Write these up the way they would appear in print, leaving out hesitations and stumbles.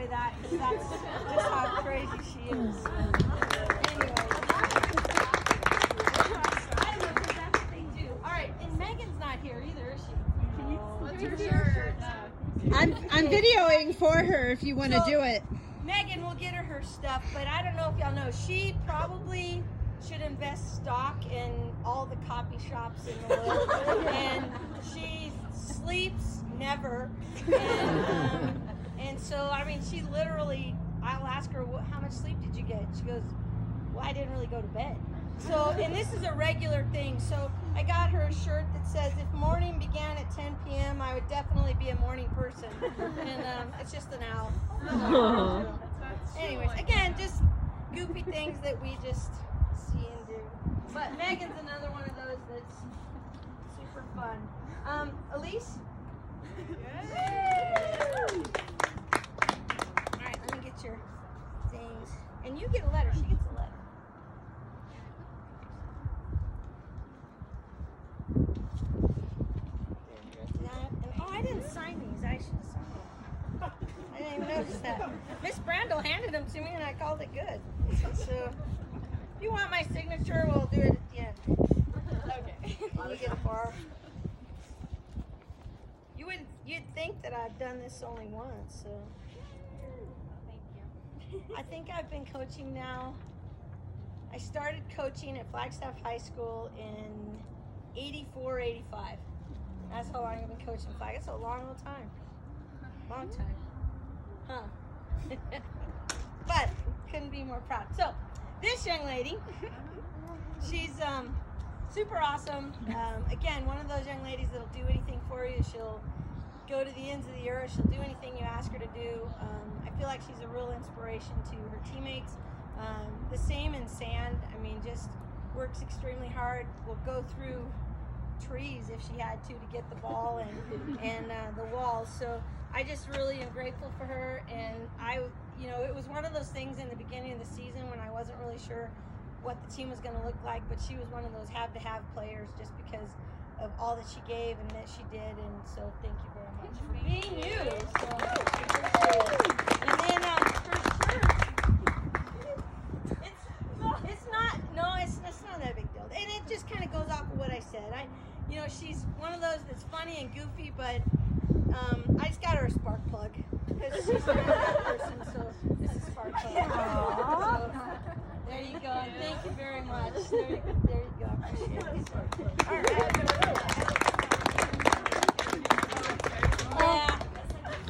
say that because that's just how crazy she is. Anyway. I don't know because that's what they do. All right, and Megan's not here either, is she? Can you What's her shirt? I'm videoing for her if you want to do it. Megan will get her stuff, but I don't know if y'all know, she probably should invest stock in all the copy shops in the world. And she sleeps never. And so, I mean, she literally, I'll ask her, how much sleep did you get? She goes, well, I didn't really go to bed. So, and this is a regular thing. So I got her a shirt that says, if morning began at 10 p.m., I would definitely be a morning person. And it's just an owl. Anyways, again, just goofy things that we just see and do. But Megan's another one of those that's super fun. Elise? All right, let me get your things. And you get a letter. She gets a letter. I didn't sign these. I should have signed them. I didn't even notice that. Miss Brandel handed them to me and I called it good. So, if you want my signature, we'll do it at the end. Okay. You get a bar. You'd think that I've done this only once, so. Thank you. I think I've been coaching now. I started coaching at Flagstaff High School in 84, 85. That's how long I've been coaching flag. It's a long old time. Long time. Huh. But couldn't be more proud. So this young lady, she's super awesome. Again, one of those young ladies that'll do anything for you. She'll go to the ends of the earth. She'll do anything you ask her to do. I feel like she's a real inspiration to her teammates. The same in sand. I mean, just works extremely hard. Will go through trees if she had to get the ball and the walls. So I just really am grateful for her. And it was one of those things in the beginning of the season when I wasn't really sure what the team was going to look like, but she was one of those have-to-have players just because of all that she gave and that she did. And so thank you very much for being you. So, and then it's not that big deal. And it just kind of goes off of what I said. She's one of those that's funny and goofy, but I just got her a spark plug because she's not that person. So this is spark plug. So, there you go. And thank you very much. There you go. I appreciate it. All right.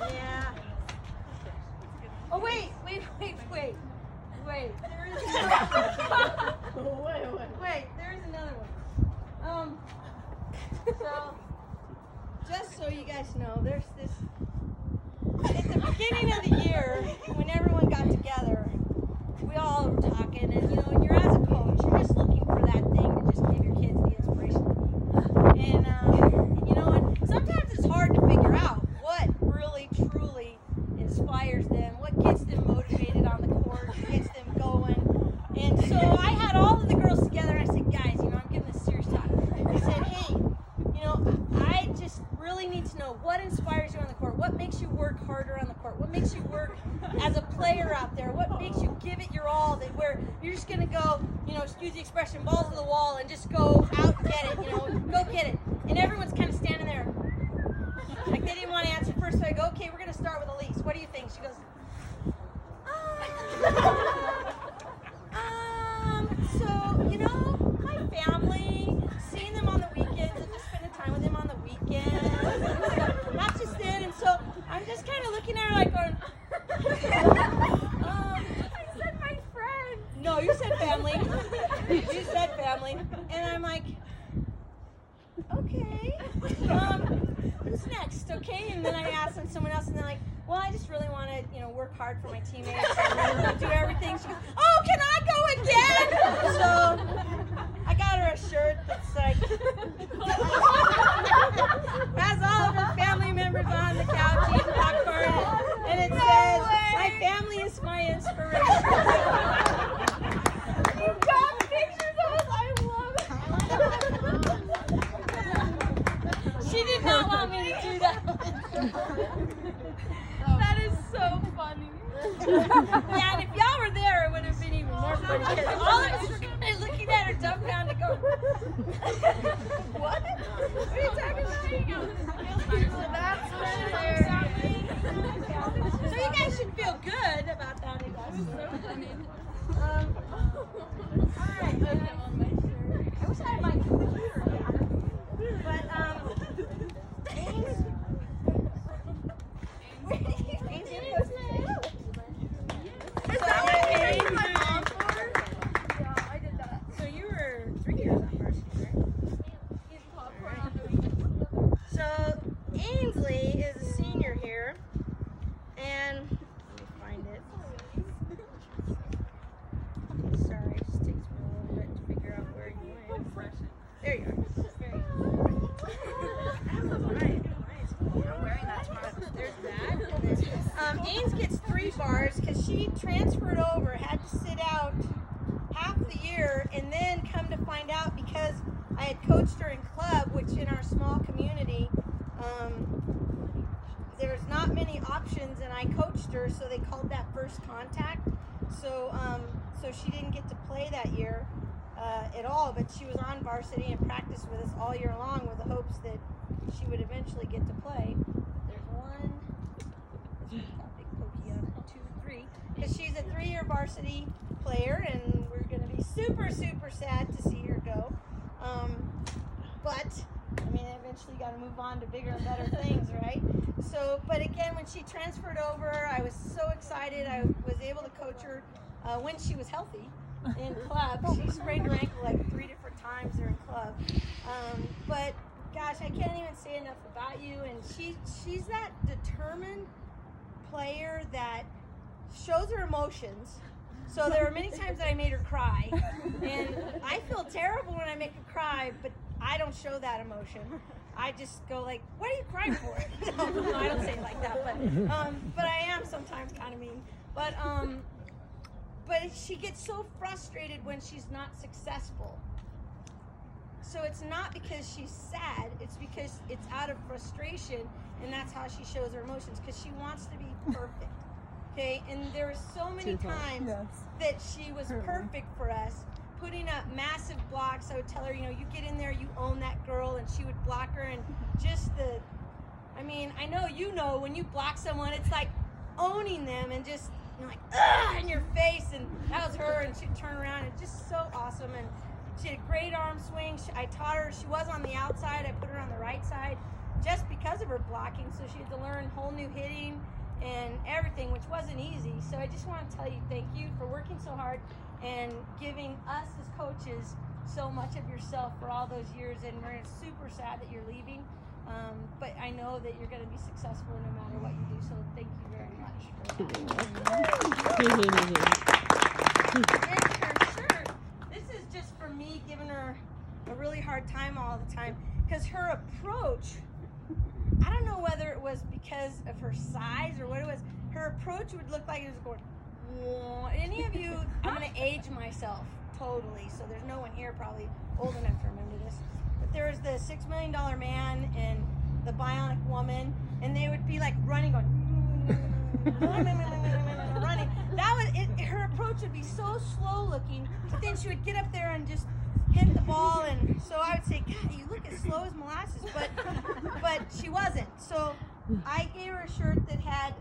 Yeah. Oh wait. There is there is another one. So just so you guys know, there's this at the beginning of the year when everyone got together, we all were talking, and when you're as a coach, you're just looking for that thing to just give your kids the inspiration they need. And sometimes it's hard to figure out what really truly inspires them, what gets them motivated on the court, gets them going. And so I had all of the girls together and I said, guys, I'm giving this serious talk. I said, hey, I just really need to know what inspires you on the court, what makes you work harder on the court, what makes you work as a player out there, what makes you give it your all, that where you're just going to go, excuse the expression, balls to the wall and just go out and get it, go get it. And everyone's kind of standing there like they didn't want to answer first. So I go, okay, we're going to start with Elise. What do you think? She goes, my family, seeing them on the weekends and just spending time with them on the weekends. That's just it. And so I'm just kind of looking at her like going, I said my friend. No, you said family. You said family. And I'm like, okay. Who's next? Okay. And then I asked someone else and they're like, well, I just really want to, work hard for my teammates and do everything. She goes, oh, can I go again? So I got her a shirt that's like, has all of her family members on the couch eating popcorn, and it says, my family is my inspiration. You got pictures of us. I love it. She did not want me to do that. That is so funny. Yeah, and if y'all were there, it would have been even more funny because all of us were kind of looking at her dumbfounded and going, what? What are you talking about? So that's so you guys should feel good about that, I guess. Alright. I wish I had my computer. But, Ames. Ames in post Is that what you named my mom for? Yeah, I did that. So you were 3 years on varsity, right? Eat popcorn on the weekend. So Ainsley is a senior here, and let me find it. Sorry, it just takes me a little bit to figure out where you went. There you are. I'm wearing that tomorrow. There's that. Ains gets 3 bars because she transferred over, had to sit out half the year, and then come to find out because I had coached her in club, which in our small community, there's not many options, and I coached her, so they called that first contact. So, so she didn't get to play that year at all, but she was on varsity and practiced with us all year long with the hopes that she would eventually get to play. There's one. This one's got big pokey on it. 2, 3. Because she's a 3-year varsity player, and we're going to be super, super sad to see her go. But I mean, eventually you got to move on to bigger and better things, right? So, but again, when she transferred over, I was so excited. I was able to coach her when she was healthy in club. She sprained her ankle like 3 different times during club. But gosh, I can't even say enough about you. And she's that determined player that shows her emotions. So there are many times that I made her cry, and I feel terrible when I make her cry, but I don't show that emotion. I just go like, "What are you crying for?" No, I don't say it like that, but I am sometimes kind of mean. But she gets so frustrated when she's not successful. So it's not because she's sad; it's because it's out of frustration, and that's how she shows her emotions. Because she wants to be perfect. Okay, and there were so many times that she was perfect for us, putting up massive blocks. I would tell her, you get in there, you own that girl, and she would block her. And just I know when you block someone, it's like owning them and just like, ugh, in your face. And that was her, and she'd turn around, and just so awesome. And she had a great arm swing. I taught her, she was on the outside, I put her on the right side just because of her blocking. So she had to learn whole new hitting and everything, which wasn't easy. So I just want to tell you thank you for working so hard and giving us as coaches so much of yourself for all those years, and we're super sad that you're leaving, but I know that you're going to be successful no matter what you do, so thank you very much for that. And her shirt, this is just for me giving her a really hard time all the time, because her approach, I don't know whether it was because of her size or what it was. Her approach would look like it was going, whoa. Any of you, I'm going to age myself totally, so there's no one here probably old enough to remember this. But there was the $6 Million Man and the Bionic Woman, and they would be like running, going, running. That was it. Her approach would be so slow looking, but then she would get up there and just hit the ball, and so I would say, God, you look as slow as molasses, but she wasn't. So I gave her a shirt that had